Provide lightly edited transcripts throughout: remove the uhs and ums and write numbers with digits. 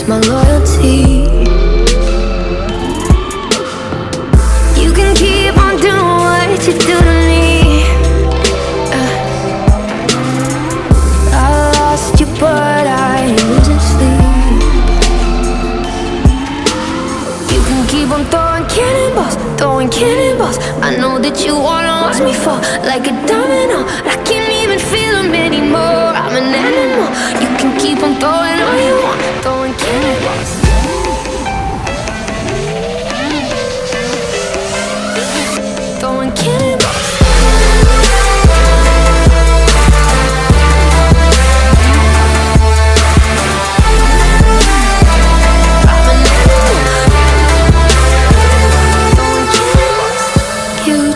lost my loyalty. You can keep on doing what you do to me. I lost you, but I ain't losing sleep. You can keep on throwing cannonballs. I know that you wanna watch me fall like a domino. I can't even feel them anymore. I'm an animal. You can keep on throwing all you want, throwing cannonballs. Throwing cannonballs.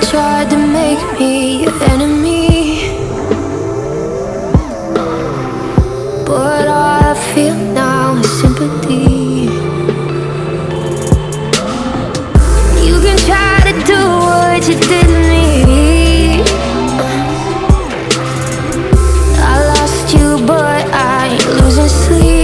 Tried to make me your enemy, but all I feel now is sympathy. You can try to do what you did to me. I lost you, but I ain't losing sleep.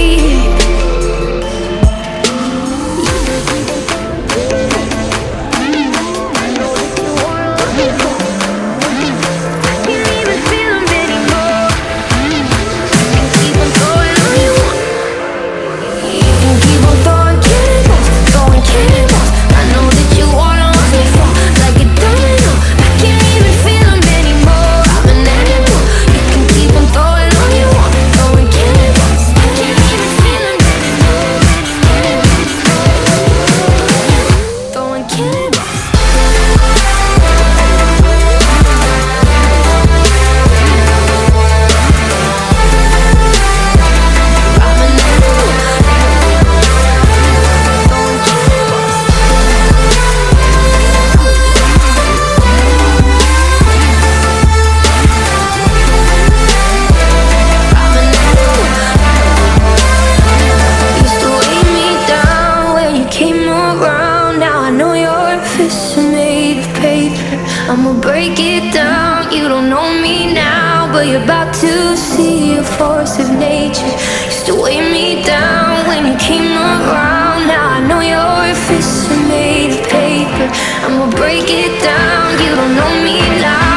I'ma break it down. You don't know me now, but you're about to see a force of nature. Used to weigh me down when you came around. Now I know your fists are made of paper. I'ma break it down. You don't know me now.